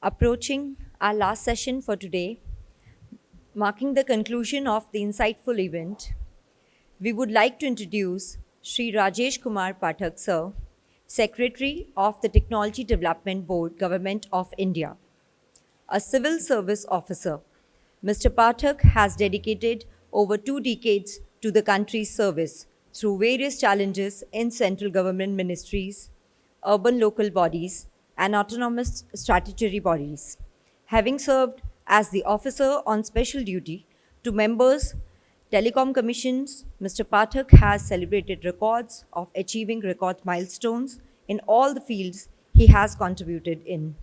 Approaching our last session for today, marking the conclusion of the insightful event, we would like to introduce Sri Rajesh Kumar Pathak Sir, Secretary of the Technology Development Board, Government of India. A civil service officer, Mr. Pathak has dedicated over 2 decades to the country's service through various challenges in central government ministries, urban local bodies, and autonomous statutory bodies. Having served as the officer on special duty to members Telecom Commissions, Mr. Pathak has celebrated records of achieving record milestones in all the fields he has contributed in.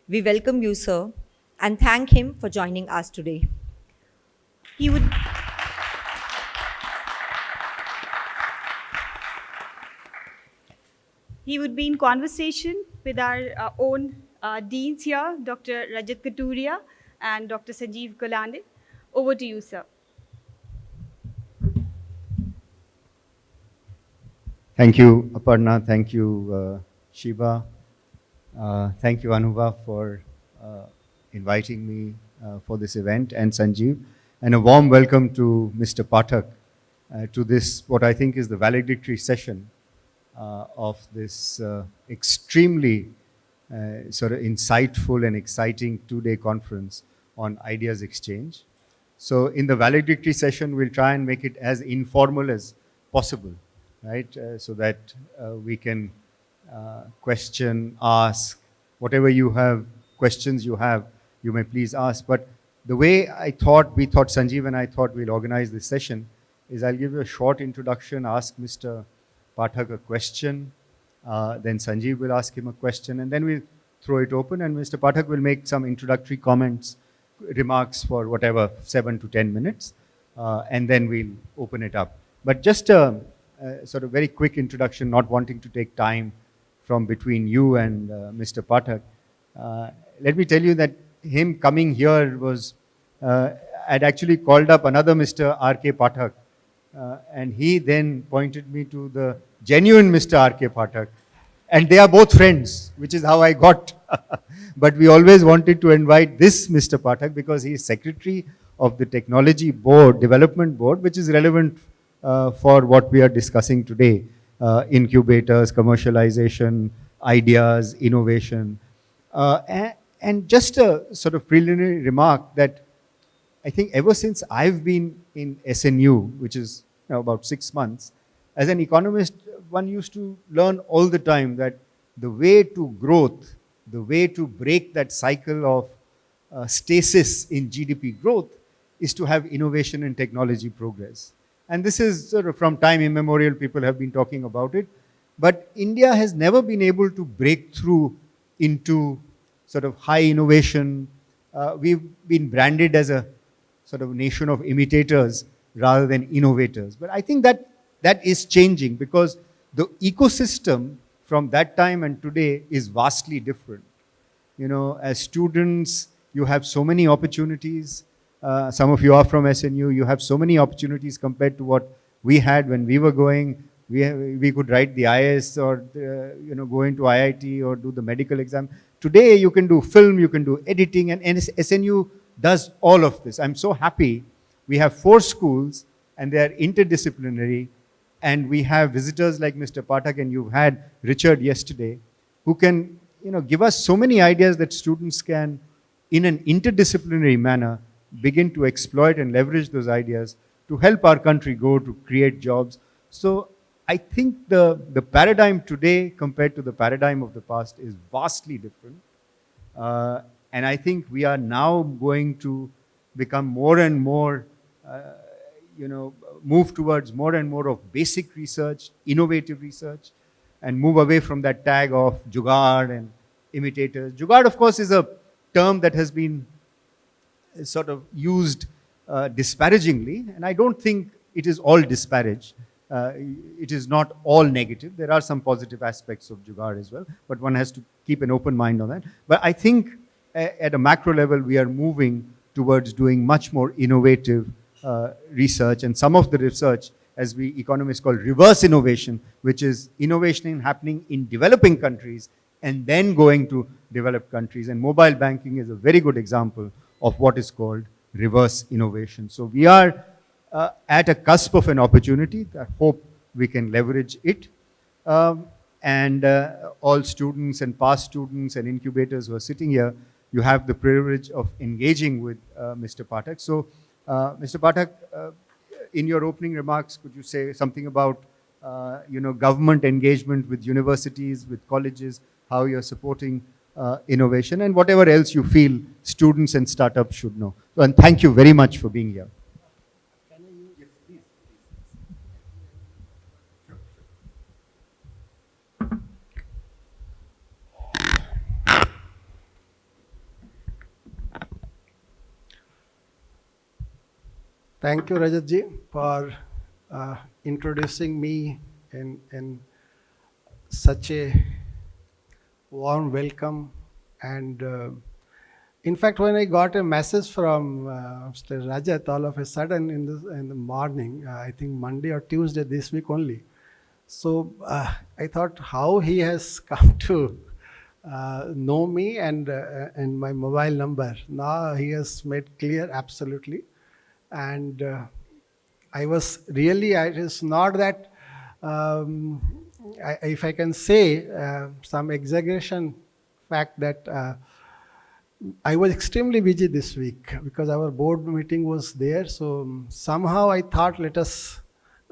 We welcome you, sir, and thank him for joining us today. He would, he would be in conversation with our own deans here, Dr. Rajat Katuria and Dr. Sanjeev Kolande. Over to you, sir. Thank you, Aparna. Thank you, Shiba. Thank you, Anuva, for inviting me for this event, and Sanjeev. And a warm welcome to Mr. Pathak to this, what I think is the valedictory session of this extremely sort of insightful and exciting 2-day conference on ideas exchange. So in the valedictory session, we'll try and make it as informal as possible, right? So that we can question, ask, whatever you have, questions you have, you may please ask. But the way we thought, Sanjeev and I thought we'll organize this session is I'll give you a short introduction, ask Mr. Pathak a question, then Sanjeev will ask him a question, and then we'll throw it open, and Mr. Pathak will make some introductory comments, remarks for whatever, 7 to 10 minutes, and then we'll open it up. But just a sort of very quick introduction, not wanting to take time from between you and Mr. Pathak. Let me tell you that him coming here was, I'd actually called up another Mr. R.K. Pathak, and he then pointed me to the genuine Mr. R.K. Pathak. And they are both friends, which is how I got. But we always wanted to invite this Mr. Pathak because he is secretary of the Technology Board, Development Board, which is relevant for what we are discussing today. Incubators, commercialization, ideas, innovation. And just a sort of preliminary remark that I think ever since I've been in SNU, which is about 6 months, as an economist, one used to learn all the time that the way to growth, the way to break that cycle of stasis in GDP growth is to have innovation and technology progress. And this is sort of from time immemorial, people have been talking about it. But India has never been able to break through into sort of high innovation. We've been branded as a sort of nation of imitators rather than innovators. But I think that is changing because the ecosystem from that time and today is vastly different. You know, as students, you have so many opportunities. Some of you are from SNU. You have so many opportunities compared to what we had when we were going. We could write the IAS or go into IIT or do the medical exam. Today, you can do film, you can do editing, and SNU does all of this. I'm so happy. We have 4 schools, and they are interdisciplinary. And we have visitors like Mr. Pathak, and you've had Richard yesterday, who can give us so many ideas that students can, in an interdisciplinary manner, begin to exploit and leverage those ideas to help our country go to create jobs. So I think the paradigm today compared to the paradigm of the past is vastly different. And I think we are now going to become more and more move towards more and more of basic research, innovative research, and move away from that tag of jugaad and imitators. Jugaad, of course, is a term that has been sort of used disparagingly, and I don't think it is all disparaged. It is not all negative. There are some positive aspects of jugaad as well, but one has to keep an open mind on that. But I think at a macro level, we are moving towards doing much more innovative research, and some of the research, as we economists call reverse innovation, which is innovation happening in developing countries and then going to developed countries. And mobile banking is a very good example of what is called reverse innovation. So we are at a cusp of an opportunity. I hope we can leverage it. And all students and past students and incubators who are sitting here, you have the privilege of engaging with Mr. Pathak. So, Mr. Pathak, in your opening remarks, could you say something about government engagement with universities, with colleges, how you're supporting innovation, and whatever else you feel students and startups should know. So, and thank you very much for being here. Thank you, Rajatji, for introducing me in such a warm welcome. And in fact, when I got a message from Mr. Rajat all of a sudden in the morning, I think Monday or Tuesday this week only. So I thought how he has come to know me and my mobile number. Now he has made clear absolutely. And I was really, it is not that, if I can say some exaggeration fact that I was extremely busy this week because our board meeting was there. So somehow I thought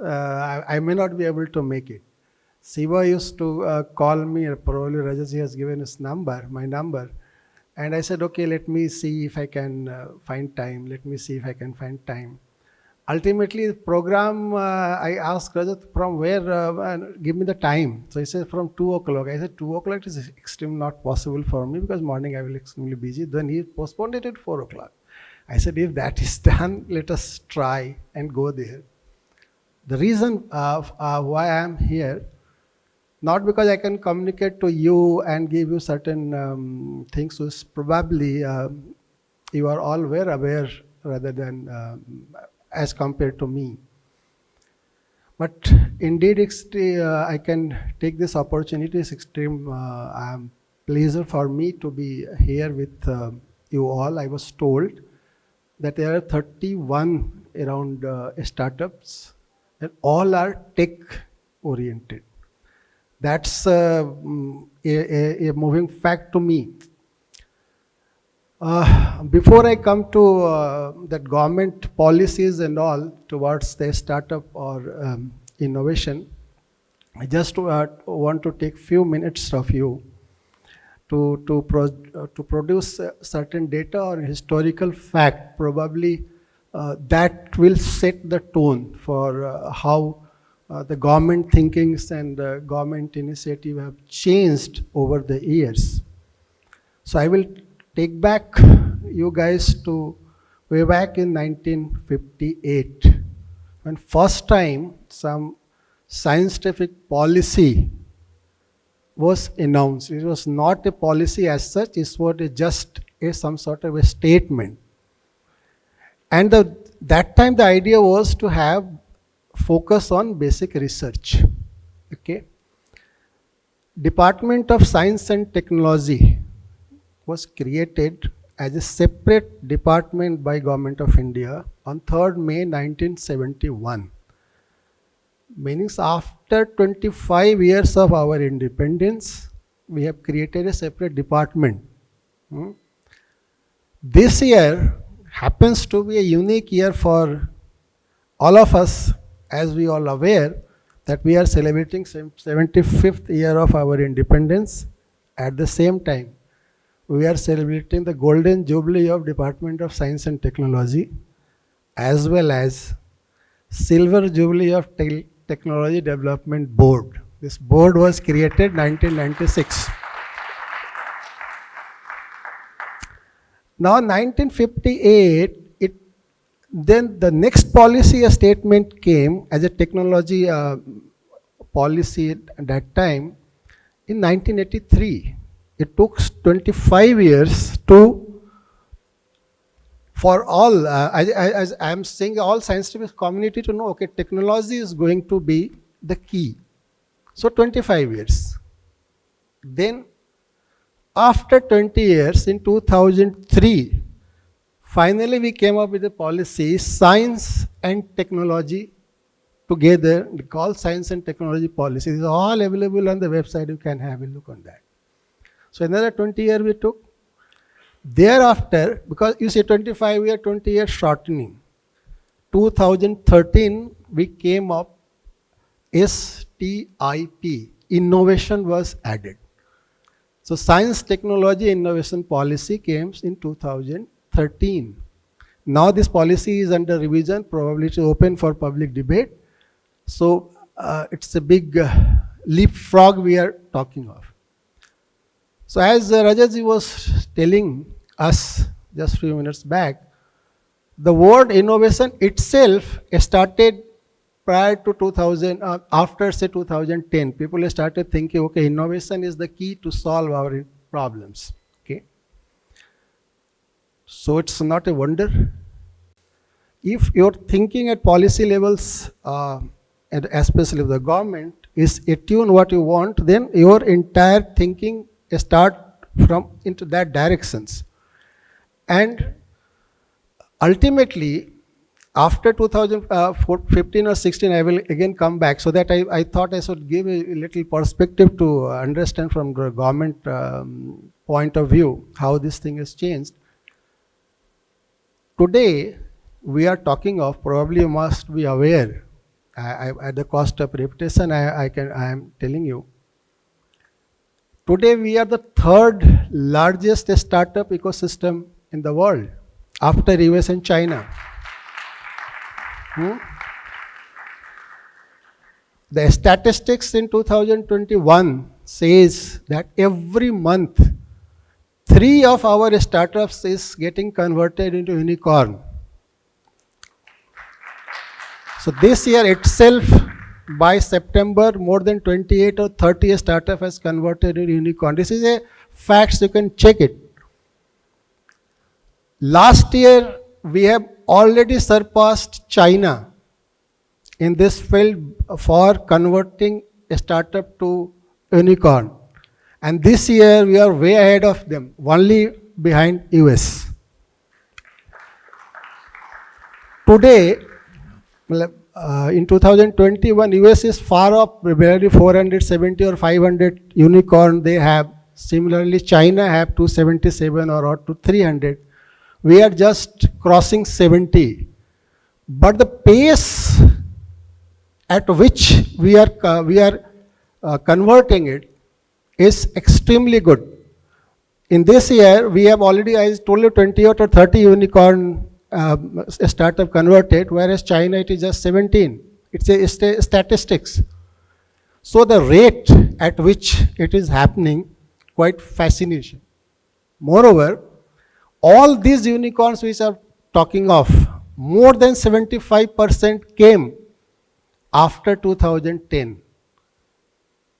I may not be able to make it. Siva used to call me, probably Rajat has given his number, my number. And I said, okay, let me see if I can find time. Let me see if I can find time. Ultimately, the program, I asked Rajat from where, give me the time. So he said from 2 o'clock. I said 2 o'clock is extremely not possible for me because morning I will be extremely busy. Then he postponed it at 4 o'clock. I said, if that is done, let us try and go there. The reason why I am here, not because I can communicate to you and give you certain things, so probably you are all well aware rather than as compared to me. But indeed, I can take this opportunity. It's extreme pleasure for me to be here with you all. I was told that there are 31 around startups and all are tech oriented. That's a moving fact to me. Before I come to that government policies and all towards the startup or innovation, I just want to take few minutes of you to produce certain data or historical fact, probably that will set the tone for how the government thinkings and the government initiative have changed over the years. So I will take back you guys to way back in 1958, when first time some scientific policy was announced. It was not a policy as such, it was just some sort of a statement. And that time the idea was to have focus on basic research. Okay. Department of Science and Technology was created as a separate department by Government of India on 3rd May 1971. Meaning after 25 years of our independence, we have created a separate department. This year happens to be a unique year for all of us, as we all aware that we are celebrating 75th year of our independence. At the same time, we are celebrating the golden jubilee of Department of Science and Technology, as well as silver jubilee of Technology Development Board. This board was created 1996. Now 1958, then the next policy statement came as a technology policy at that time in 1983. It took 25 years for all, as I am saying, all scientific community to know, okay, technology is going to be the key. So 25 years. Then after 20 years, in 2003, finally we came up with a policy, science and technology together, called Science and Technology Policy. It is all available on the website. You can have a look on that. So another 20 years we took. Thereafter, because you say 25 year, 20 years shortening. 2013, we came up STIP, innovation was added. So Science, Technology, Innovation Policy came in 2013. Now this policy is under revision, probably to open for public debate. So it's a big leapfrog we are talking of. So as Rajatji was telling us just a few minutes back, the word innovation itself started prior to 2000, after say 2010. People started thinking, okay, innovation is the key to solve our problems. Okay, so it's not a wonder. If your thinking at policy levels, and especially the government, is attune what you want, then your entire thinking start from into that directions. And ultimately, after 2015 or 16, I will again come back, so that I thought I should give a little perspective to understand from the government point of view how this thing has changed. Today, we are talking of, probably you must be aware, at the cost of repetition, I am telling you, today we are the third largest startup ecosystem in the world, after US and China. The statistics in 2021 says that every month, 3 of our startups is getting converted into unicorn. So this year itself, by September, more than 28 or 30 startup has converted into unicorn. This is a fact, you can check it. Last year, we have already surpassed China in this field for converting a startup to unicorn. And this year, we are way ahead of them, only behind US. Today, in 2021, US is far up, barely 470 or 500 unicorn they have. Similarly, China have 277 or to 300. We are just crossing 70. But the pace at which we are converting it is extremely good. In this year, we have already, I told you, 28 or 30 unicorn startup converted, whereas China it is just 17. It's a statistics. So the rate at which it is happening, quite fascination. Moreover, all these unicorns which are talking of, more than 75% came after 2010.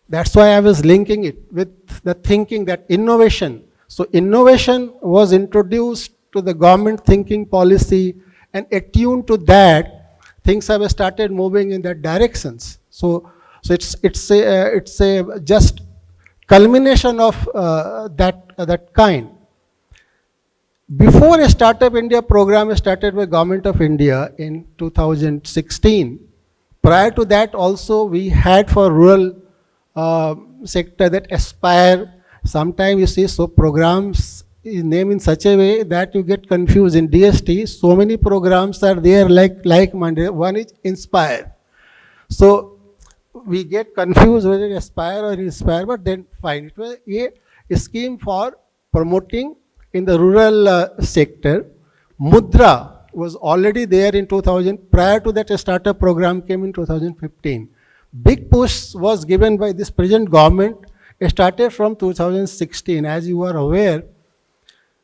That's why I was linking it with the thinking that innovation. So innovation was introduced to the government thinking policy, and attuned to that, things have started moving in that directions. So it's a just culmination of that kind. Before a Startup India program started by Government of India in 2016, prior to that also we had for rural sector that Aspire. Sometimes you see, so programs is named in such a way that you get confused. In DST, so many programs are there like Monday. One is Inspire. So we get confused whether it's Aspire or Inspire, but then fine. It was a scheme for promoting in the rural sector. Mudra was already there in 2000. Prior to that, a startup program came in 2015. Big push was given by this present government. It started from 2016. As you are aware,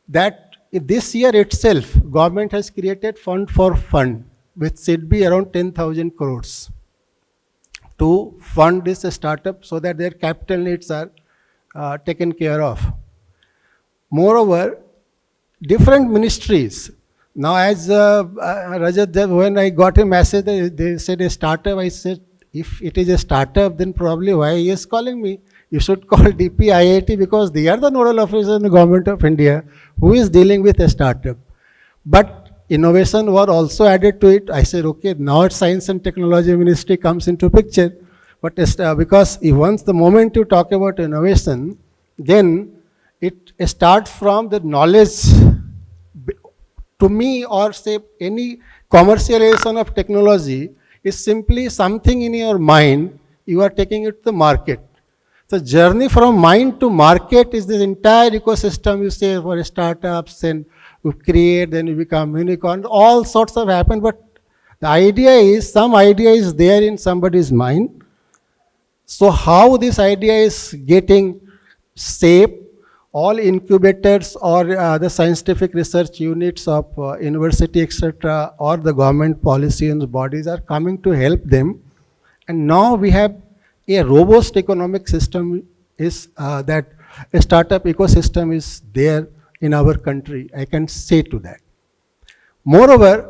that this year itself, government has created fund for fund, which should be around 10,000 crores to fund this startup so that their capital needs are taken care of. Moreover, different ministries. Now, as Rajat, when I got a message, they said a startup, I said, if it is a startup, then probably why he is calling me? You should call DPIIT because they are the nodal officers in the government of India who is dealing with a startup. But innovation were also added to it. I said, okay, now Science and Technology Ministry comes into picture. But because once the moment you talk about innovation, then it starts from the knowledge. To me, or say any commercialization of technology is simply something in your mind, you are taking it to the market. The journey from mind to market is this entire ecosystem, you say, for startups, and you create, then you become unicorn, all sorts of happen. But the idea is, some idea is there in somebody's mind. So how this idea is getting shaped, all incubators or the scientific research units of university, etc., or the government policy and bodies are coming to help them. And now we have a robust economic system is that a startup ecosystem is there in our country. I can say to that. Moreover,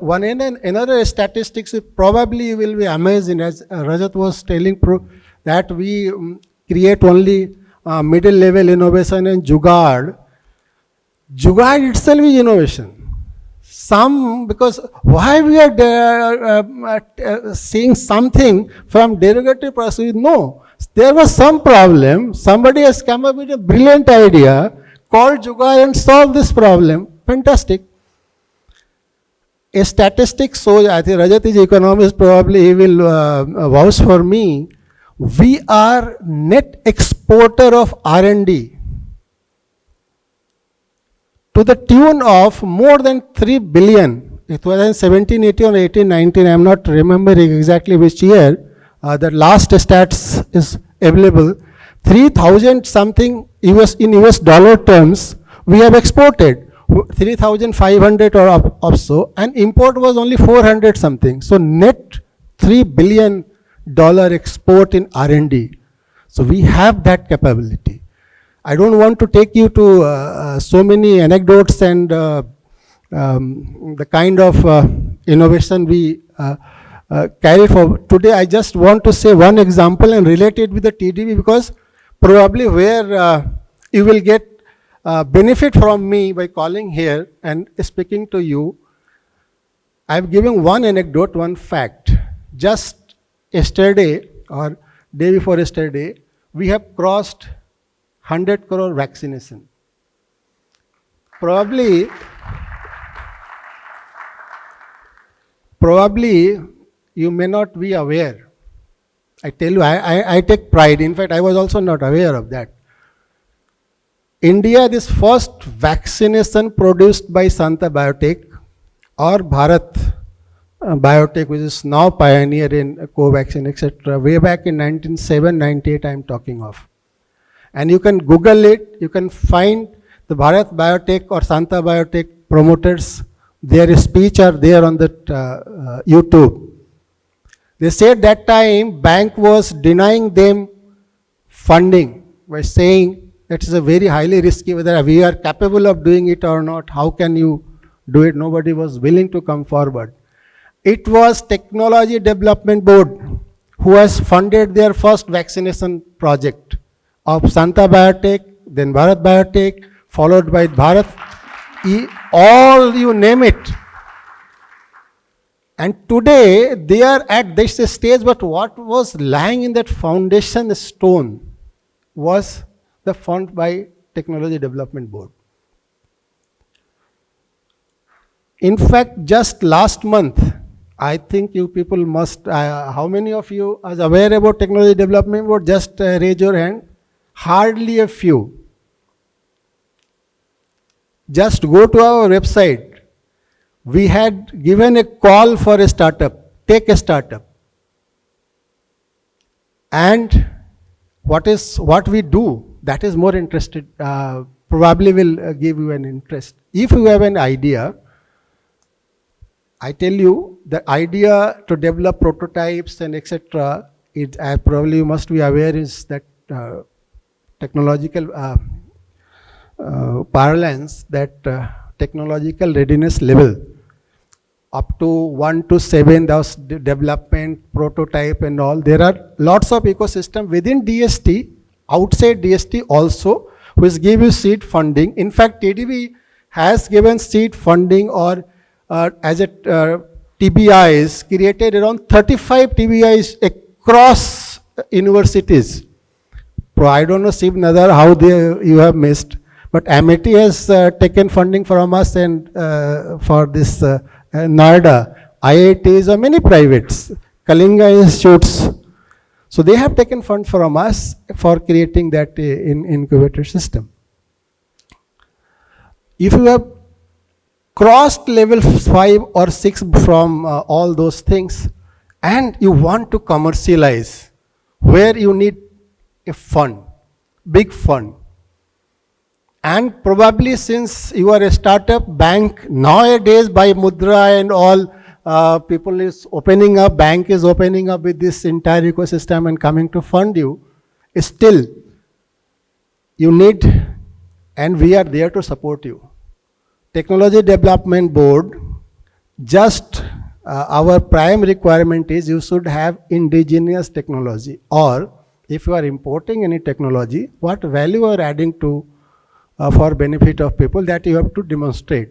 another statistics, probably you will be amazing, as Rajat was telling, that we create only middle level innovation and Jugaad. Jugaad itself is innovation. Because why we are seeing something from derivative perspective? No, there was some problem. Somebody has come up with a brilliant idea called Jugaad and solved this problem. Fantastic. A statistic shows, I think Rajat is economist, probably he will vouch for me. We are net exporter of R&D to the tune of more than 3 billion. It was in 1780 or 1819, I am not remembering exactly which year. The last stats is available. 3,000 something in US dollar terms we have exported. 3,500 or so, and import was only 400 something. So net $3 billion export in R&D. So we have that capability. I don't want to take you to so many anecdotes and the kind of innovation we carry forward. Today I just want to say one example and relate it with the TDB, because probably where you will get benefit from me by calling here and speaking to you. I've given one anecdote, one fact. Just yesterday or day before yesterday, we have crossed 100 crore vaccination. Probably you may not be aware. I tell you, I take pride. In fact, I was also not aware of that. India, this first vaccination produced by Santa Biotech or Bharat Biotech, which is now pioneer in Covaxin, etc., way back in 1997-98 I am talking of. And you can Google it, you can find the Bharat Biotech or Santa Biotech promoters, their speech are there on that YouTube. They said that time bank was denying them funding by saying it is a very highly risky, whether we are capable of doing it or not, how can you do it? Nobody was willing to come forward. It was Technology Development Board who has funded their first vaccination project of Santa Biotech, then Bharat Biotech, followed by Bharat, all you name it. And today they are at this stage, but what was lying in that foundation stone was the fund by Technology Development Board. In fact, just last month, I think you people must, how many of you are aware about Technology Development Board? Just raise your hand. Hardly a few. Just go to our website. We had given a call for a startup, take a startup. And what we do, that is more interested, probably will give you an interest. If you have an idea, I tell you, the idea to develop prototypes and etc., probably you must be aware is that technological parlance, that technological readiness level, up to 1 to 7, those development, prototype and all. There are lots of ecosystem within DST outside DST also, which give you seed funding. In fact, TDB has given seed funding or as a TBIs, created around 35 TBIs across universities. I don't know, Shiv Nadar, how you have missed. But Amity has taken funding from us, and for this Noida, IITs or many privates, Kalinga institutes. So they have taken fund from us for creating that incubator system. If you have crossed level 5 or 6 from all those things, and you want to commercialize, where you need a fund, big fund, and probably since you are a startup bank, nowadays by Mudra and all, people is opening up, bank is opening up with this entire ecosystem and coming to fund you, still you need, and we are there to support you. Technology Development Board, just our prime requirement is you should have indigenous technology, or if you are importing any technology, what value you are adding to for benefit of people, that you have to demonstrate.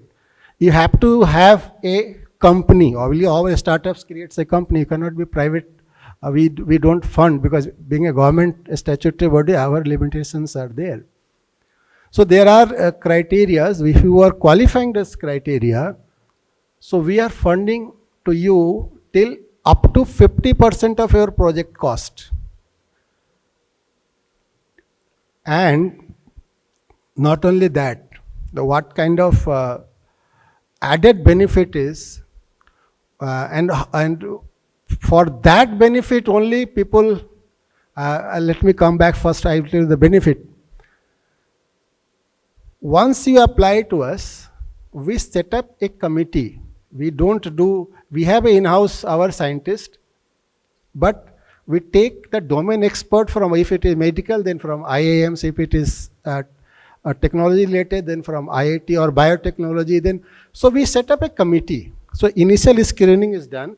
You have to have a company. Obviously, all startups creates a company. You cannot be private. We don't fund, because being a government statutory body, our limitations are there. So there are criteria. If you are qualifying this criteria, so we are funding to you till up to 50% of your project cost. And not only that, what kind of added benefit is, and for that benefit only people, let me come back first, I will tell you the benefit. Once you apply to us, we set up a committee. We have an in-house, our scientist, but we take the domain expert from, if it is medical, then from IIMs, if it is technology related, then from IIT or biotechnology, then, so we set up a committee. So initial screening is done.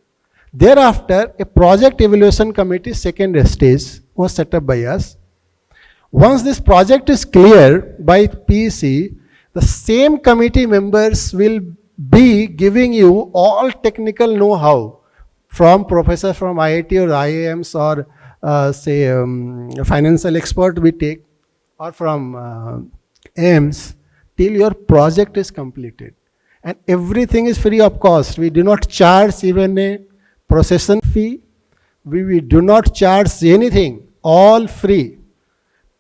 Thereafter, a project evaluation committee, second stage, was set up by us. Once this project is clear by PEC, the same committee members will be giving you all technical know-how from professors from IIT or IIMs or say financial expert we take, or from AIMS, till your project is completed. And everything is free of cost. We do not charge even a processing fee. We do not charge anything, all free.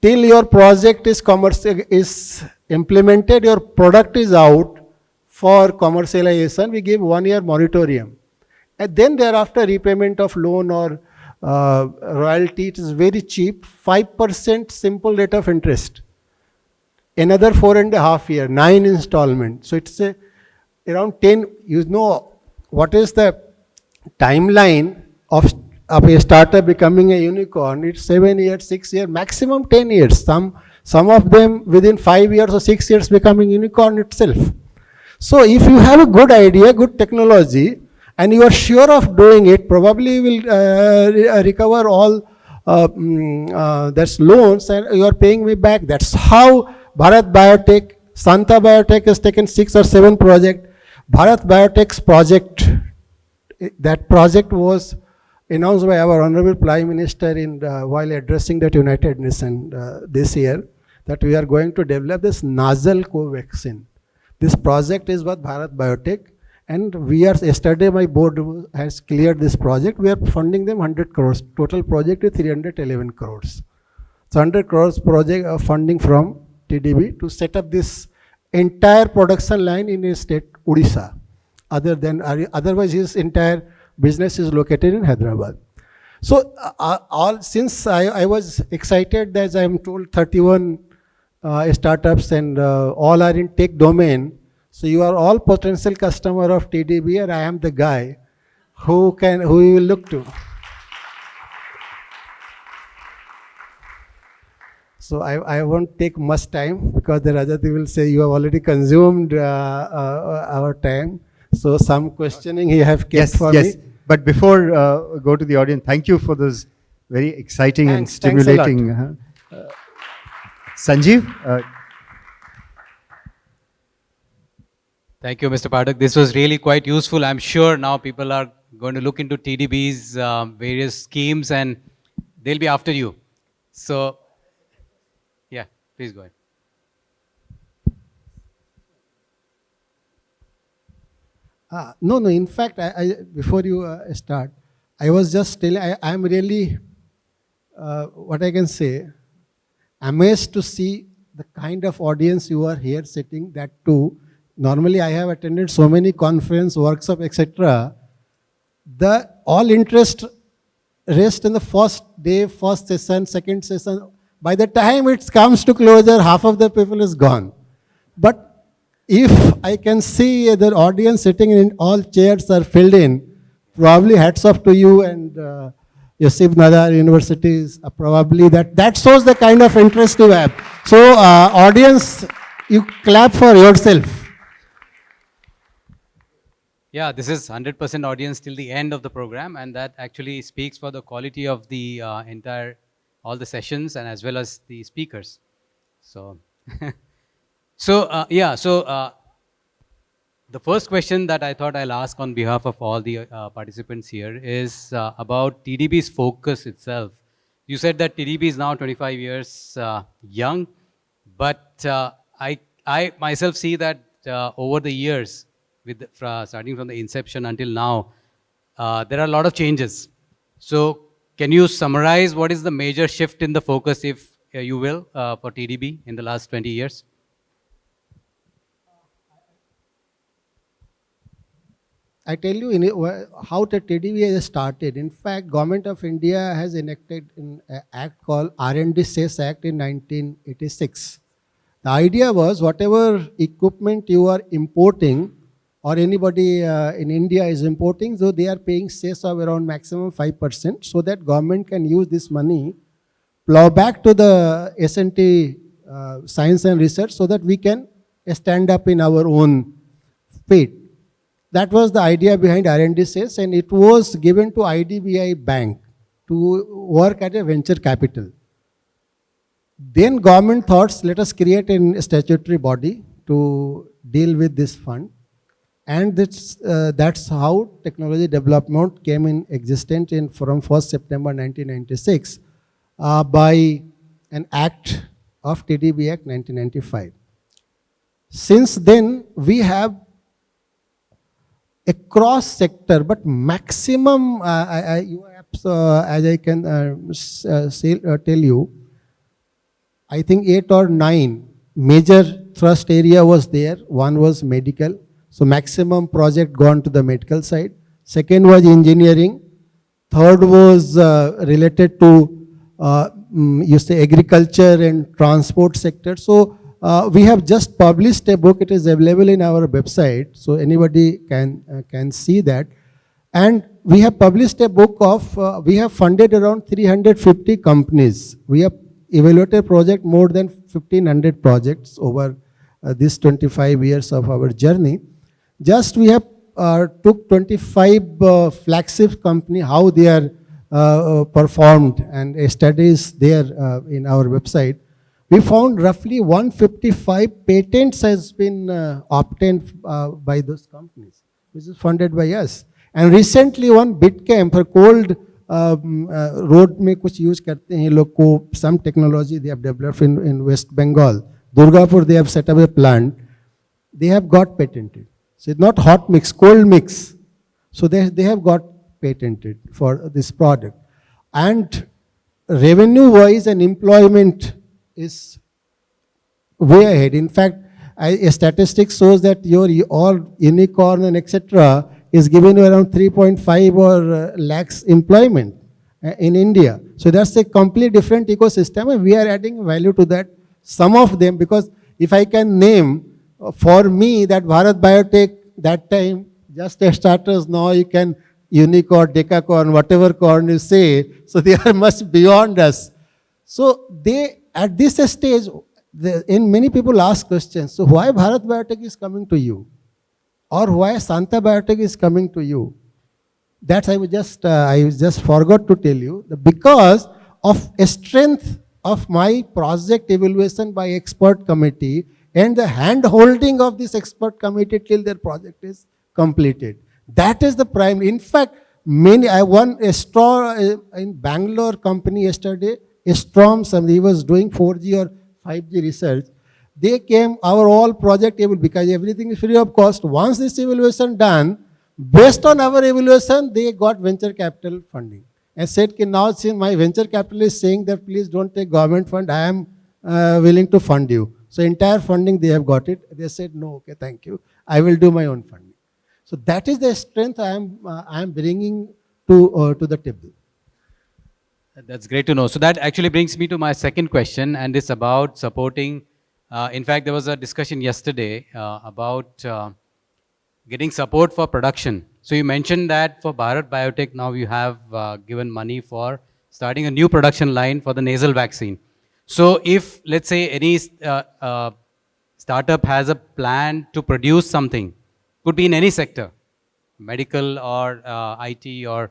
Till your project is implemented, your product is out for commercialization, we give 1 year moratorium. And then thereafter repayment of loan or royalty, it is very cheap, 5% simple rate of interest. Another 4.5 years, 9 installment. So it's around 10, you know what is the timeline of a startup becoming a unicorn. It's 7 years, 6 years, maximum 10 years. Some of them within 5 years or 6 years becoming unicorn itself. So if you have a good idea, good technology, and you are sure of doing it, probably you will recover all that's loans, and you are paying me back. That's how Bharat Biotech, Santa Biotech has taken 6 or 7 projects. Bharat Biotech's project, that project was announced by our Honorable Prime Minister while addressing that United Nations this year, that we are going to develop this nasal covaxin. This project is with Bharat Biotech, and we are, yesterday my board has cleared this project. We are funding them 100 crores. Total project is 311 crores. So 100 crores project of funding from TDB to set up this entire production line in a state, Odisha. Otherwise his entire business is located in Hyderabad. So since I was excited, as I am told 31 startups and all are in tech domain, so you are all potential customer of TDB, and I am the guy who you will look to. So I won't take much time, because the Rajati will say you have already consumed our time. So some questioning he have kept for me. But before go to the audience, thank you for this very exciting and stimulating Sanjeev, Thank you, Mr. Pathak. This was really quite useful. I'm sure now people are going to look into TDB's various schemes and they'll be after you. So, yeah, please go ahead. No, no. In fact, before you start, I was just telling, I'm really, what I can say, amazed to see the kind of audience you are here sitting, that too. Normally, I have attended so many conference, workshops, etc. The all interest rest in the first day, first session, second session. By the time it comes to closure, half of the people is gone. But if I can see the audience sitting in, all chairs are filled in, probably hats off to you and Yusuf Nadar universities, probably that shows the kind of interest you have. So audience, you clap for yourself. Yeah, this is 100% audience till the end of the program, and that actually speaks for the quality of the all the sessions and as well as the speakers. So, the first question that I thought I'll ask on behalf of all the participants here is about TDB's focus itself. You said that TDB is now 25 years young, but I myself see that over the years, starting from the inception until now, there are a lot of changes. So can you summarize what is the major shift in the focus, if you will, for TDB in the last 20 years? I tell you how the TDB has started. In fact, Government of India has enacted an act called R&D Cess Act in 1986. The idea was whatever equipment you are importing or anybody in India is importing, so they are paying cess of around maximum 5%, so that government can use this money, plow back to the S&T science and research, so that we can stand up in our own feet. That was the idea behind R&D Cess, and it was given to IDBI Bank to work at a venture capital. Then government thought, let us create a statutory body to deal with this fund. And that's how technology development came in existence from 1st September 1996 by an act of TDB Act 1995. Since then, we have a cross sector, but maximum, as I can tell you, I think 8 or 9 major thrust area was there. One was medical. So maximum project gone to the medical side. Second was engineering. Third was related to, you say, agriculture and transport sector. So we have just published a book. It is available in our website. So anybody can see that. And we have published a book of, we have funded around 350 companies. We have evaluated project more than 1,500 projects over these 25 years of our journey. Just we have took 25 flagship company, how they are performed, and studies there in our website. We found roughly 155 patents has been obtained by those companies, which is funded by us. And recently one BitCamp for cold road में कुछ use करते हैं लोग को, some technology they have developed in West Bengal. Durgapur they have set up a plant. They have got patented. So it's not hot mix, cold mix. So they have got patented for this product. And revenue-wise and employment is way ahead. In fact, a statistic shows that your all unicorn and etc. is given around 3.5 or lakhs employment in India. So that's a completely different ecosystem, and we are adding value to that. Some of them, because if I can name, for me, that Bharat Biotech, that time, just as starters, now you can unicorn, decacorn, whatever corn you say, so they are much beyond us. So they, at this stage, in many people ask questions, so why Bharat Biotech is coming to you? Or why Santa Biotech is coming to you? That I just forgot to tell you, because of a strength of my project evaluation by expert committee and the hand holding of this expert committee till their project is completed. That is the prime. In fact, I won a straw in Bangalore company yesterday, Storm, he was doing 4G or 5G research. They came, our all project able, because everything is free of cost. Once this evaluation done, based on our evaluation, they got venture capital funding. And said, now since my venture capital is saying that please don't take government fund, I am willing to fund you. So entire funding they have got it. They said, no, okay, thank you. I will do my own funding. So that is the strength I am bringing to the table. That's great to know. So that actually brings me to my second question, and it's about supporting. In fact, there was a discussion yesterday about getting support for production. So you mentioned that for Bharat Biotech now you have given money for starting a new production line for the nasal vaccine. So if, let's say, any startup has a plan to produce something, could be in any sector, medical or IT or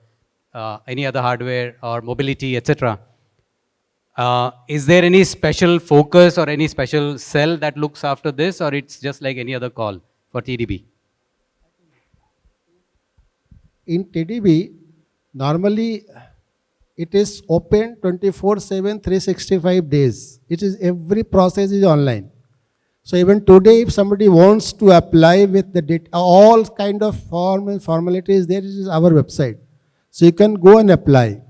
any other hardware or mobility, etc. Is there any special focus or any special cell that looks after this, or it's just like any other call for TDB? In TDB, normally it is open 24/7, 365 days. It is every process is online. So even today, if somebody wants to apply with the data, all kind of form and formalities, there is our website. So you can go and apply.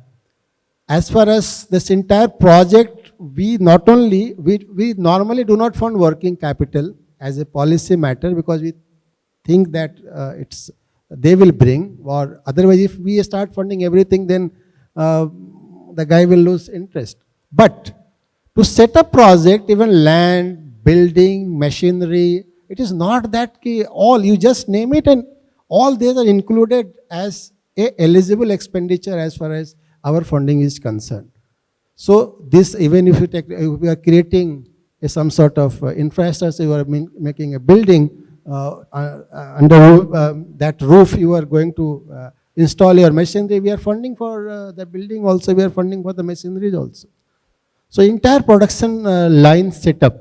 As far as this entire project, we normally do not fund working capital as a policy matter because we think that they will bring, or otherwise if we start funding everything, then the guy will lose interest. But to set up project, even land, building, machinery, it is not that all, you just name it and all these are included as a eligible expenditure as far as our funding is concerned. So this, even if we are creating some sort of infrastructure, you are making a building, under that roof you are going to install your machinery, we are funding for the building also, we are funding for the machinery also. So entire production line setup,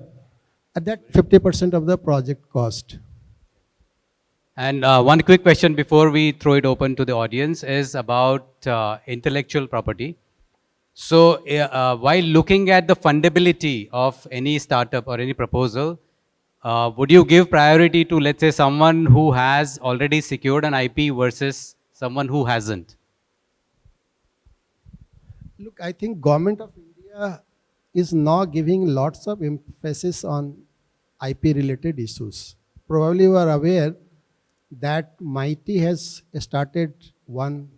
at that 50% of the project cost. And one quick question before we throw it open to the audience is about intellectual property. So while looking at the fundability of any startup or any proposal, would you give priority to, let's say, someone who has already secured an IP versus someone who hasn't? Look, I think Government of India is now giving lots of emphasis on IP related issues. Probably you are aware that MIT has started one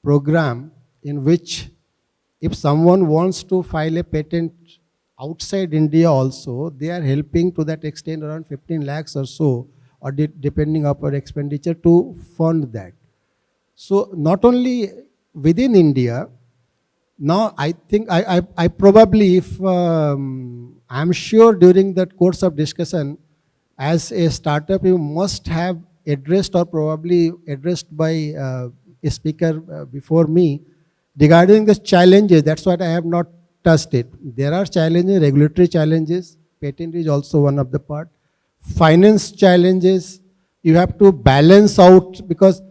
program in which if someone wants to file a patent outside India also, they are helping to that extent around 15 lakhs or so, or depending upon expenditure to fund that. So not only within India, now I think I probably, if I'm sure during that course of discussion, as a startup, you must have addressed or probably addressed by a speaker before me regarding the challenges. That's what I have not touched it. There are challenges, regulatory challenges. Patent is also one of the part. Finance challenges. You have to balance out, because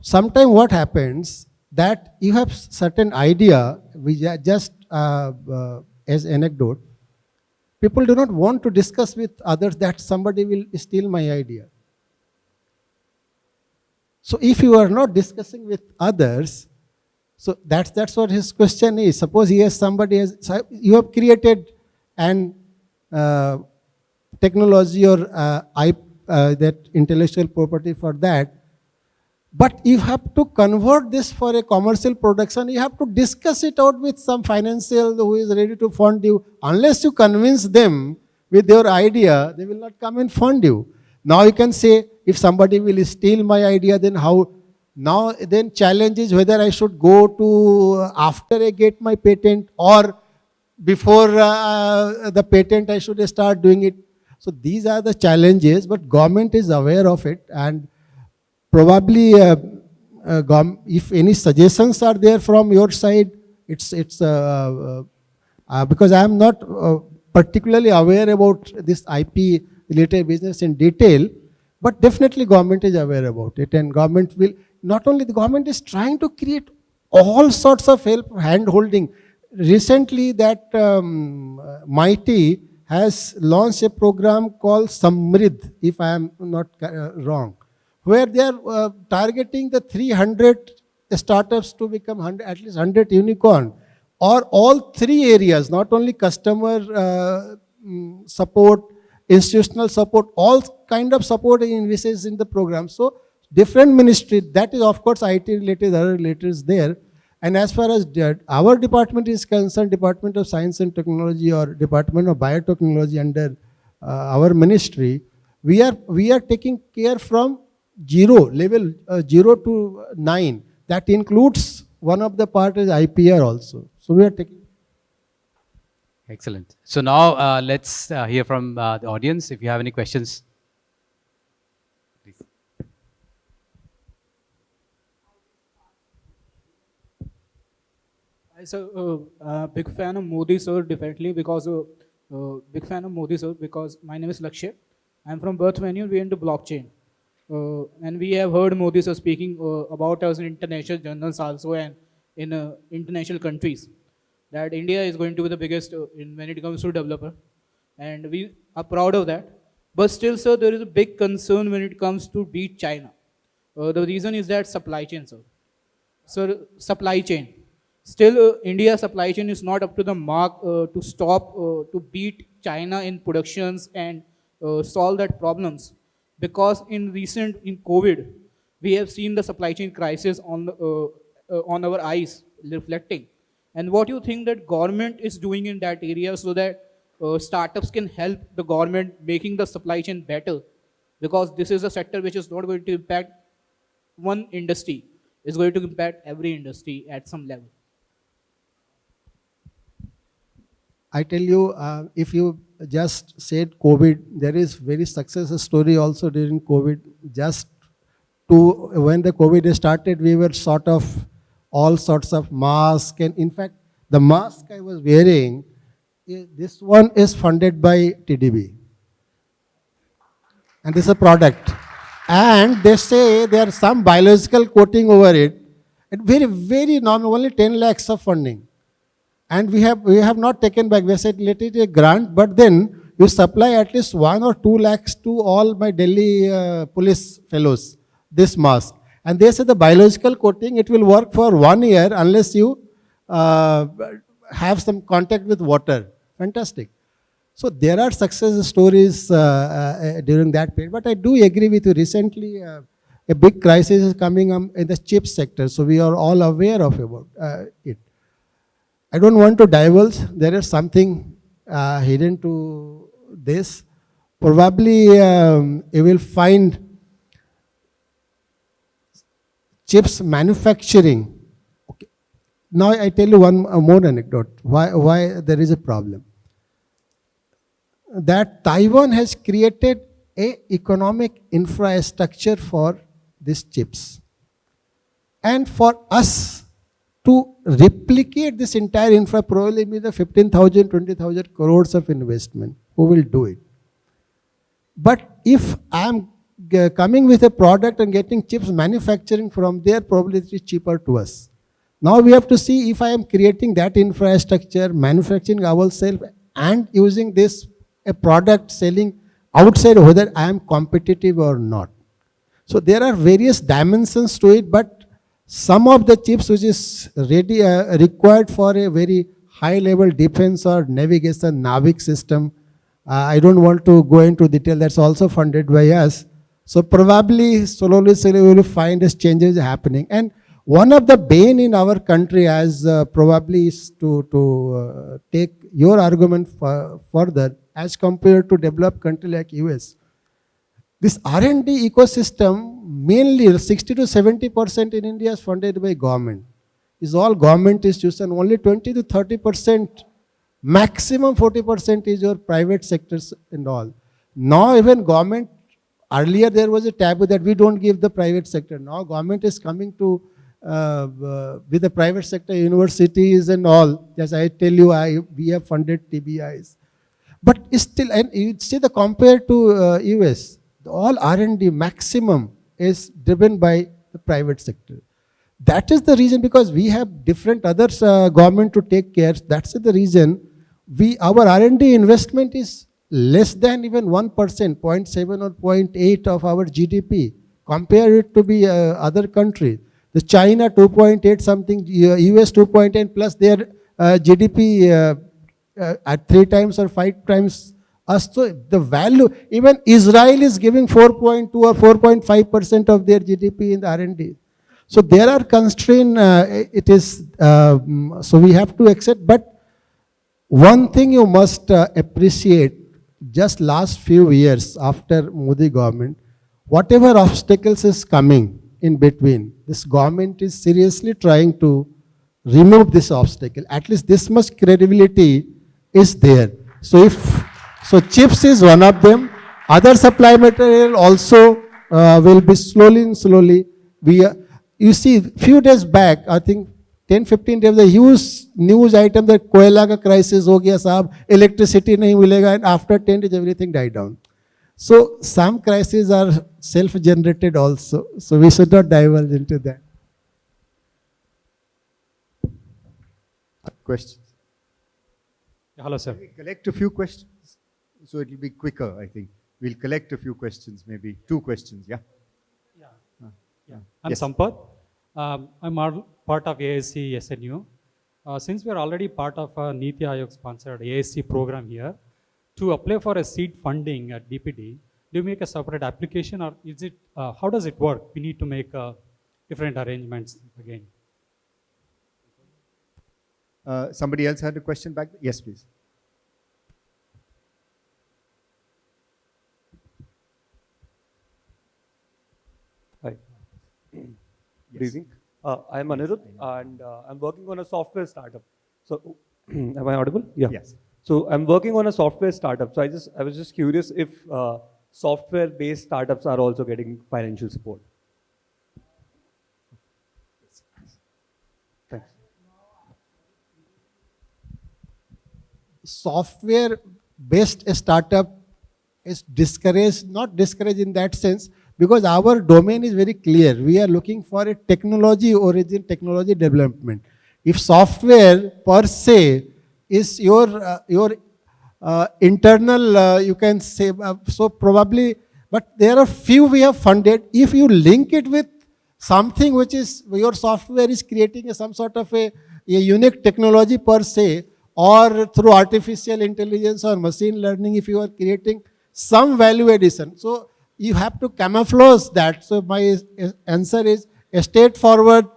sometimes what happens that you have certain idea, which just as anecdote, people do not want to discuss with others that somebody will steal my idea. So if you are not discussing with others, so that's what his question is. Suppose he has somebody has, so you have created an technology or that intellectual property for that, but you have to convert this for a commercial production. You have to discuss it out with some financial who is ready to fund you. Unless you convince them with your idea, they will not come and fund you. Now you can say, if somebody will steal my idea, then how? Now then challenge is whether I should go to after I get my patent or before the patent I should start doing it. So these are the challenges, but government is aware of it, and probably if any suggestions are there from your side, it's Because I am not particularly aware about this IP related business in detail, but definitely government is aware about it, and government will, not only the government is trying to create all sorts of help, hand holding. Recently that MITI has launched a program called Samridh, if I am not wrong, where they are targeting the 300 startups to become 100, at least 100 unicorn, or all three areas, not only customer support, institutional support, all kind of support envisages in the program. So different ministry, that is of course IT related, other related is there. And as far as our department is concerned, Department of Science and Technology or Department of Biotechnology under our ministry, we are taking care from level 0 to 9. That includes one of the part is IPR also. So we are taking. Excellent. So now let's hear from the audience. If you have any questions, please. So, big fan of Modi sir, definitely, because big fan of Modi sir, because my name is Lakshya. I'm from Birth Venue. We're into blockchain, and we have heard Modi sir speaking about us in international journals also and in international countries, that India is going to be the biggest when it comes to developer, and we are proud of that. But still, sir, there is a big concern when it comes to beat China. The reason is that supply chain, sir. Sir, supply chain. Still, India's supply chain is not up to the mark to stop, to beat China in productions and solve that problems. Because in COVID, we have seen the supply chain crisis on our eyes reflecting. And what do you think that government is doing in that area so that startups can help the government making the supply chain better? Because this is a sector which is not going to impact one industry, it's going to impact every industry at some level. I tell you, if you just said COVID, there is very successful story also during COVID. Just when the COVID started, we were sort of all sorts of masks, and in fact, the mask I was wearing, this one is funded by TDB, and this is a product. And they say there are some biological coating over it, and very, very normal, only 10 lakhs of funding. And we have not taken back. We said, let it a grant, but then you supply at least 1 or 2 lakhs to all my Delhi police fellows, this mask. And they said the biological coating, it will work for 1 year unless you have some contact with water. Fantastic. So there are success stories during that period. But I do agree with you. Recently, a big crisis is coming in the chip sector. So we are all aware of about it. I don't want to divulge. There is something hidden to this. Probably you will find chips manufacturing. Okay. Now I tell you one more anecdote. Why there is a problem. That Taiwan has created a economic infrastructure for these chips. And for us to replicate this entire infra, probably be the 15,000, 20,000 crores of investment. Who will do it? But if I am coming with a product and getting chips manufacturing from there, probably it is cheaper to us. Now we have to see if I am creating that infrastructure, manufacturing ourselves, and using this a product selling outside, whether I am competitive or not. So there are various dimensions to it, but some of the chips which is ready required for a very high level defense or navigation NAVIC system, I don't want to go into detail, that's also funded by us. So probably slowly we will find these changes happening. And one of the bane in our country as probably is to take your argument further as compared to developed country like US. This R&D ecosystem, mainly 60 to 70% in India is funded by government. It's all government institution. Only 20 to 30%, maximum 40% is your private sectors and all. Now even government, earlier there was a taboo that we don't give the private sector. Now government is coming to with the private sector universities and all. As I tell you, we have funded TBIs. But it's still, and you see the compared to US, all R&D maximum is driven by the private sector. That is the reason, because we have different others government to take care. That's the reason our R&D investment is less than even 1%, 0.7 or 0.8 of our GDP. Compare it to the other countries. The China 2.8 something, US 2.8 plus their GDP at 3 times or 5 times us. So the value, even Israel is giving 4.2 or 4.5% of their GDP in the R&D. So there are constraints, so we have to accept. But one thing you must appreciate, just last few years after Modi government, whatever obstacles is coming in between, this government is seriously trying to remove this obstacle. At least this much credibility is there. So chips is one of them. Other supply material also will be slowly. You see, few days back, I think 10-15 days, the huge news item that कोयला का crisis हो गया साहब, electricity नहीं मिलेगा, and after 10 days everything died down. So some crises are self-generated also. So we should not divulge into that. Questions? Hello, sir. We'll collect a few questions, so it will be quicker, I think. We'll collect a few questions, maybe 2 questions, yeah? I'm Yes. Sampath. I'm part of ASC SNU. Since we are already part of a Niti Aayog sponsored ASC program here, to apply for a seed funding at DPD, do you make a separate application, or is it, how does it work? We need to make different arrangements again. Somebody else had a question back there? Yes, please. Hi. Good evening. I am Anirudh, and I'm working on a software startup. So, am I audible? Yeah. Yes. So, I'm working on a software startup. So, I was just curious if software-based startups are also getting financial support. Thanks. Software-based startup is discouraged, not discouraged in that sense, because our domain is very clear. We are looking for a technology origin, technology development. If software per se is your internal, you can say, so probably, but there are few we have funded. If you link it with something which is, your software is creating some sort of a unique technology per se, or through artificial intelligence or machine learning, if you are creating some value addition. So you have to camouflage that. So my answer is straightforward.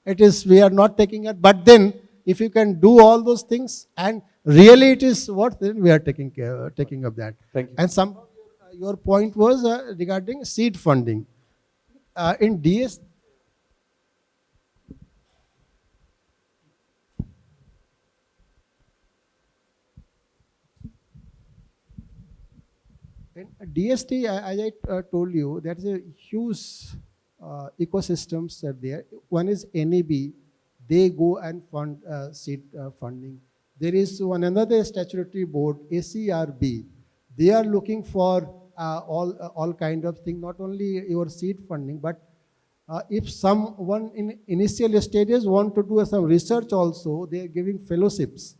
It is, we are not taking it. But then if you can do all those things and really it is what, then we are taking of that. Thank you. And your point was regarding seed funding. In DS, in DST, as I told you, there is a huge ecosystems are there. One is NEB, they go and fund seed funding. There is another statutory board, ACRB. They are looking for all kind of thing, not only your seed funding, but if someone in initial stages want to do some research also, they are giving fellowships.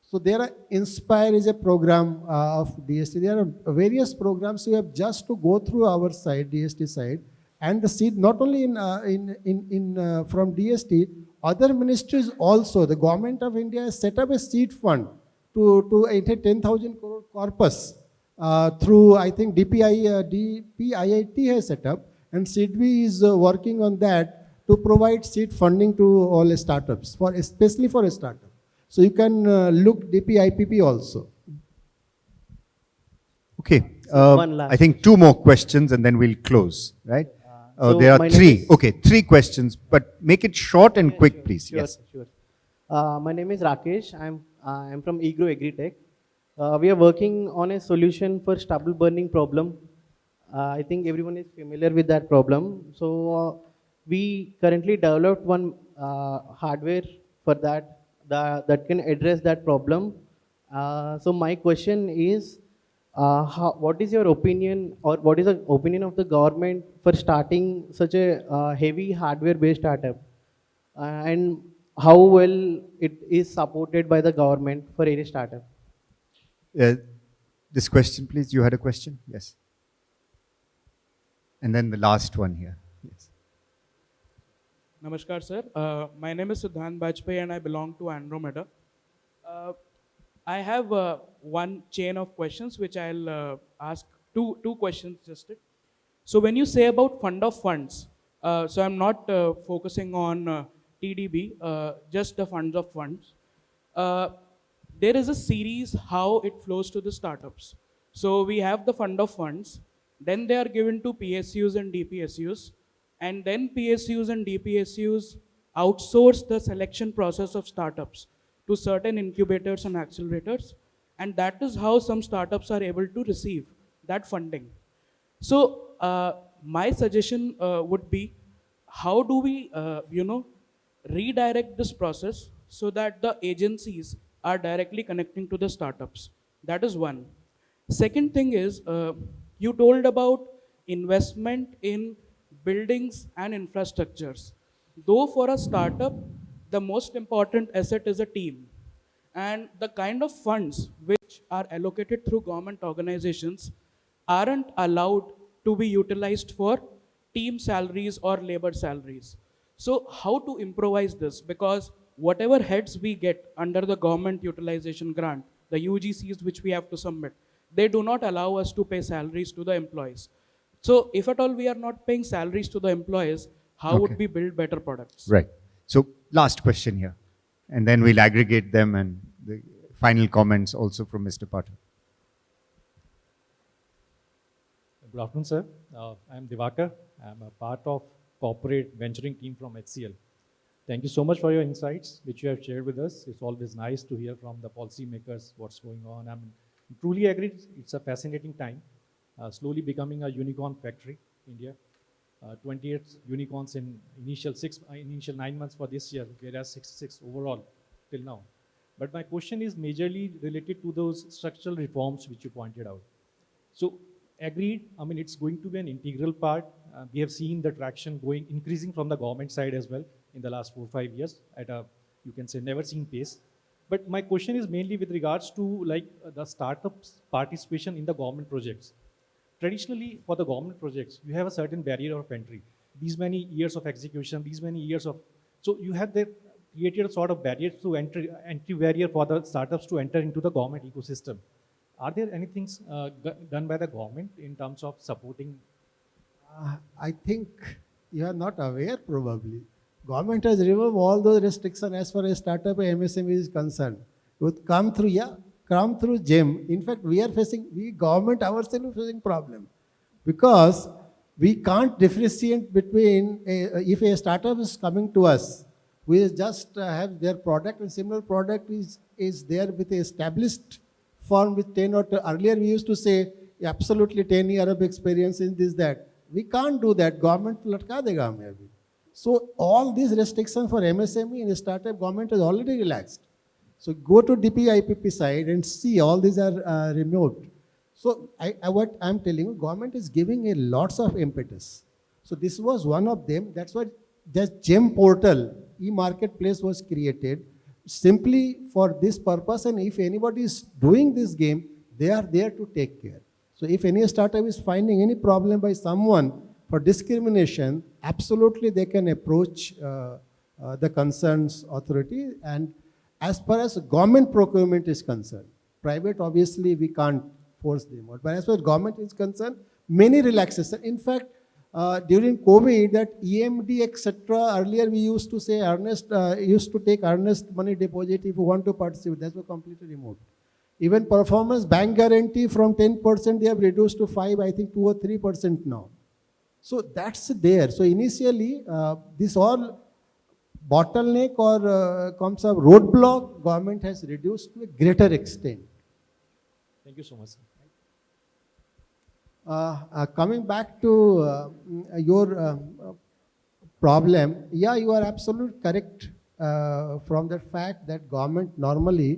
So there are Inspire is a program of DST. There are various programs you have just to go through our side, DST side, and the seed not only from DST, other ministries also. The government of India has set up a seed fund to 10,000 crore corpus through, I think DPIIT has set up, and SIDBI is working on that to provide seed funding to all startups, especially for a startup. So you can look DPIPP also. Okay. One last I think 2 more questions and then we'll close, right? So There my are name 3. is- Okay, 3 questions, but make it short and quick, please. Sure, Yes. sure. My name is Rakesh. I'm from Egro Agritech. We are working on a solution for stubble burning problem. I think everyone is familiar with that problem. So we currently developed one hardware for that that can address that problem. So my question is, what is your opinion, or what is the opinion of the government for starting such a heavy hardware-based startup, and how well it is supported by the government for any startup? This question, please. You had a question? Yes. And then the last one here. Yes. Namaskar, sir. My name is Siddhant Bajpayee and I belong to Andromeda. I have one chain of questions which I'll ask two questions just. So when you say about fund of funds, so I'm not focusing on TDB, just the funds of funds. There is a series how it flows to the startups. So we have the fund of funds, then they are given to PSUs and DPSUs, and then PSUs and DPSUs outsource the selection process of startups to certain incubators and accelerators, and that is how some startups are able to receive that funding. So my suggestion would be, how do we, redirect this process so that the agencies are directly connecting to the startups? That is one. Second thing is, you told about investment in buildings and infrastructures. Though for a startup, the most important asset is a team. And the kind of funds which are allocated through government organizations aren't allowed to be utilized for team salaries or labor salaries. So how to improvise this? Because whatever heads we get under the government utilization grant, the UGCs which we have to submit, they do not allow us to pay salaries to the employees. So if at all we are not paying salaries to the employees, how would we build better products? Right. So last question here. And then we'll aggregate them and the final comments also from Mr. Pathak. Good afternoon, sir. I'm Divakar. I'm a part of corporate venturing team from HCL. Thank you so much for your insights, which you have shared with us. It's always nice to hear from the policymakers what's going on. I'm truly agree. It's a fascinating time. Slowly becoming a unicorn factory, India. 28 unicorns in initial 9 months for this year, whereas 66 overall till now. But my question is majorly related to those structural reforms which you pointed out. So agreed, I mean, it's going to be an integral part. We have seen the traction increasing from the government side as well in the last 4 or 5 years at a, you can say, never seen pace. But my question is mainly with regards to the startups participation in the government projects. Traditionally, for the government projects, you have a certain barrier of entry. These many years of execution, these many years of, so you have created a sort of barrier to entry barrier for the startups to enter into the government ecosystem. Are there any things done by the government in terms of supporting? I think you are not aware probably. Government has removed all those restrictions as far as startup and MSME is concerned. It would come through GEM. In fact, government ourselves is facing problem because we can't differentiate between if a startup is coming to us, we just have their product and similar product is there with a established firm with 10 or earlier we used to say absolutely 10 years of experience in this, that. We can't do that. Government latka dega hame abhi. So all these restrictions for MSME and startup, government has already relaxed. So go to DPIPP side and see all these are removed. So what I'm telling you, government is giving a lots of impetus. So this was one of them. That's why the GEM portal, e-marketplace was created simply for this purpose. And if anybody is doing this game, they are there to take care. So if any startup is finding any problem by someone for discrimination, absolutely they can approach the concerns authority. And as far as government procurement is concerned, private obviously we can't force them out. But as far as government is concerned, many relaxations. In fact, during COVID, that EMD, etc., earlier we used to say used to take earnest money deposit if you want to participate. That's completely removed. Even performance bank guarantee from 10% they have reduced to 5, I think 2 or 3% now. So that's there. So initially, this all bottleneck or comes up roadblock, government has reduced to a greater extent. Thank you so much, sir. Coming back to your problem, yeah, you are absolutely correct from the fact that government normally,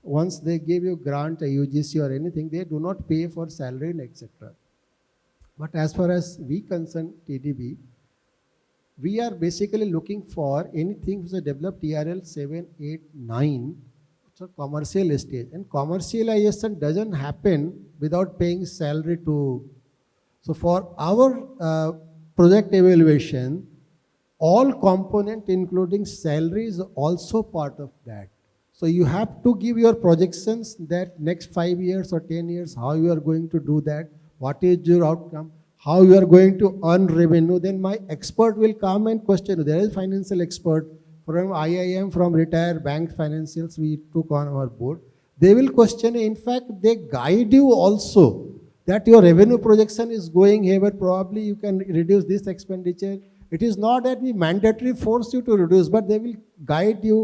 once they give you grant, a UGC or anything, they do not pay for salary and etc. But as far as we concern TDB, we are basically looking for anything which is developed TRL 7, 8, 9, so commercial stage. And commercialization doesn't happen without paying salary to. So for our project evaluation, all component including salary is also part of that. So you have to give your projections that next 5 years or 10 years, how you are going to do that, what is your outcome, how you are going to earn revenue. Then my expert will come and question you. There is financial expert from IIM, from retired bank financials we took on our board. They will question you. In fact, they guide you also that your revenue projection is going here, but probably you can reduce this expenditure. It is not that we mandatory force you to reduce, but they will guide you.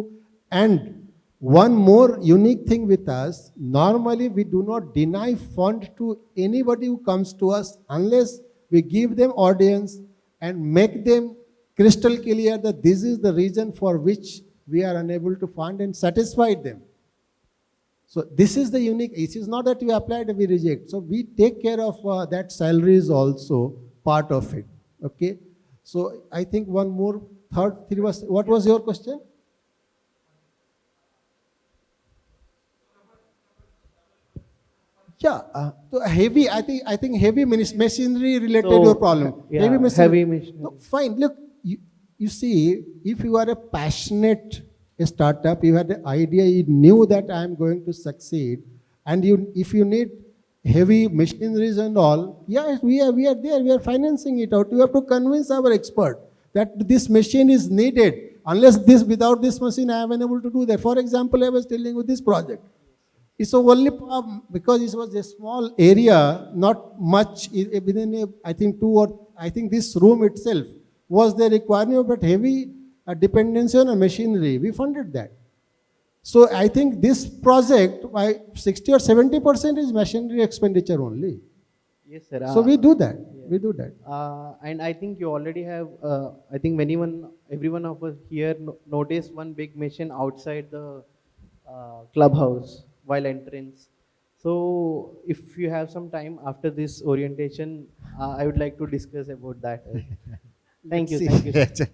And one more unique thing with us, normally we do not deny fund to anybody who comes to us unless we give them audience and make them crystal clear that this is the reason for which we are unable to fund and satisfy them. So this is the unique, it is not that we applied and we reject. So we take care of that salary is also part of it, okay? So I think one more, three was, what was your question? Yeah, so heavy, I think heavy machinery related So, your problem. yeah, heavy machinery. heavy machinery. No, fine, look, you see, if you are a passionate startup, you had the idea, you knew that I am going to succeed, and if you need heavy machineries and all, yeah, we are there, we are financing it out. You have to convince our expert that this machine is needed. Without this machine, I am unable to do that. For example, I was telling you this project. It's only because it was a small area, not much within I think this room itself was the requirement, but heavy dependency on a machinery. We funded that. So I think this project, by 60 or 70% is machinery expenditure only. Yes, sir. So we do that. Yeah. We do that. And I think you already have, I think everyone of us here noticed one big machine outside the clubhouse while entrance. So if you have some time after this orientation, I would like to discuss about that. Thank you.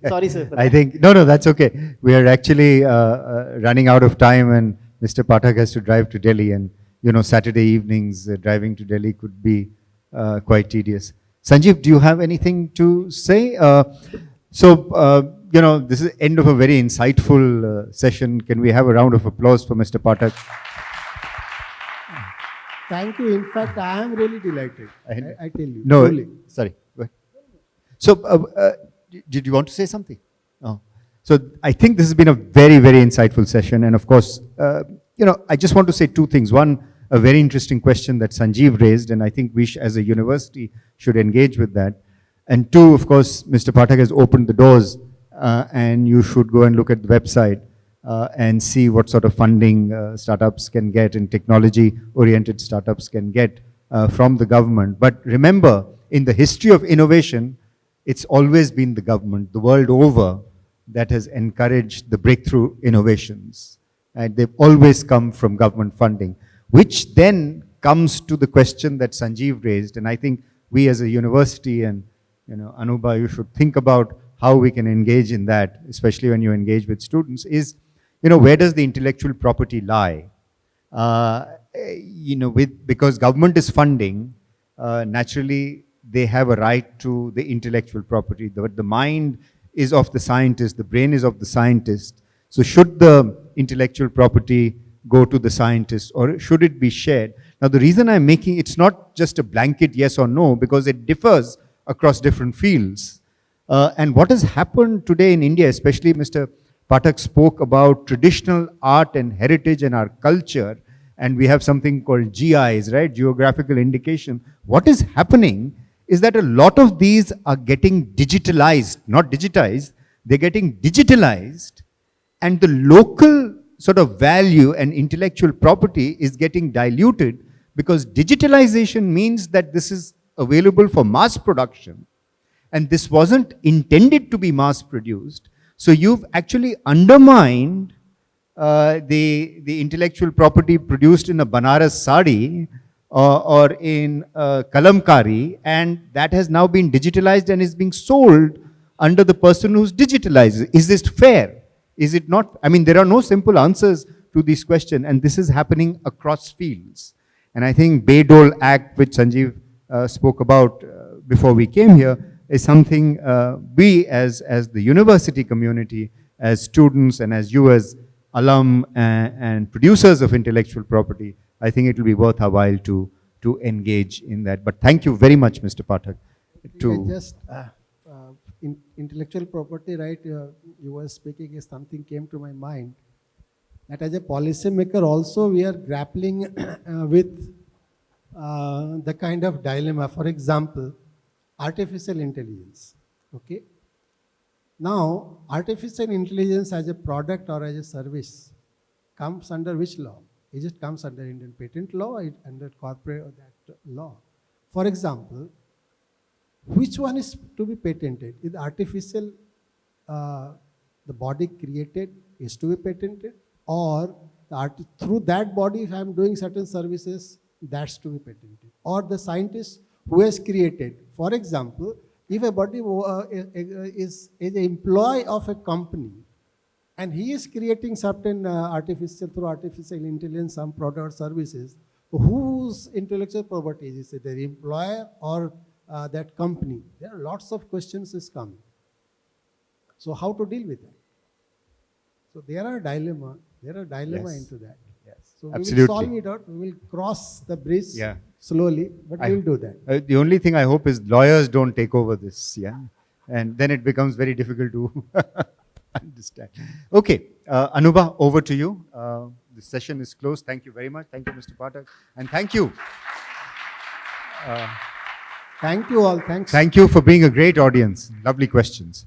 Sorry, sir. I think, no, that's okay. We are actually running out of time, and Mr. Pathak has to drive to Delhi, and Saturday evenings driving to Delhi could be quite tedious. Sanjeev, do you have anything to say? This is the end of a very insightful session. Can we have a round of applause for Mr. Pathak? Thank you. In fact, I am really delighted. I tell you. No, truly. sorry. Go ahead. So, did you want to say something? Oh. So, I think this has been a very, very insightful session. And of course, I just want to say two things. One, a very interesting question that Sanjeev raised, and I think we as a university should engage with that. And two, of course, Mr. Pathak has opened the doors, and you should go and look at the website and see what sort of funding startups can get and technology-oriented startups can get from the government. But remember, in the history of innovation, it's always been the government, the world over, that has encouraged the breakthrough innovations. And they've always come from government funding, which then comes to the question that Sanjeev raised. And I think we as a university and, Anubha, you should think about how we can engage in that, especially when you engage with students, is, where does the intellectual property lie? Because government is funding, naturally, they have a right to the intellectual property. The mind is of the scientist, the brain is of the scientist. So should the intellectual property go to the scientist, or should it be shared? Now, the reason I'm making, it's not just a blanket yes or no, because it differs across different fields. And what has happened today in India, especially Mr. Pathak spoke about traditional art and heritage and our culture, and we have something called GIs, right? Geographical indication. What is happening is that a lot of these are getting digitalized, not digitized, they're getting digitalized, and the local sort of value and intellectual property is getting diluted, because digitalization means that this is available for mass production. and this wasn't intended to be mass produced. So you've actually undermined the intellectual property produced in a Banaras sari or in kalamkari, and that has now been digitalized and is being sold under the person who's digitalized. Is this fair? Is it not? I mean, there are no simple answers to this question, and this is happening across fields. And I think Bayh-Dole Act, which Sanjeev spoke about before we came here, is something we as the university community, as students and as you as alum and producers of intellectual property, I think it will be worth our while to engage in that. But thank you very much, Mr. Pathak. Intellectual property, right, you were speaking, is something came to my mind. That as a policymaker also we are grappling with the kind of dilemma. For example, artificial intelligence. Okay. Now, artificial intelligence as a product or as a service comes under which law? Is it comes under Indian patent law or under corporate or that law? For example, which one is to be patented? Is artificial, the body created is to be patented, or through that body if I am doing certain services, that's to be patented, or the scientist who has created. For example, if a body is an employee of a company and he is creating certain through artificial intelligence, some product or services, whose intellectual property is it, the employer or that company? There are lots of questions is coming. So how to deal with that? So there are dilemma Yes. into that. Yes, So absolutely. we will solve it out. We will cross the bridge slowly, but we will do that. The only thing I hope is lawyers don't take over this, yeah? And then it becomes very difficult to understand. Okay, Anubha, over to you. The session is closed. Thank you very much. Thank you, Mr. Pathak. And thank you. Thank you all. Thanks. Thank you for being a great audience. Lovely questions.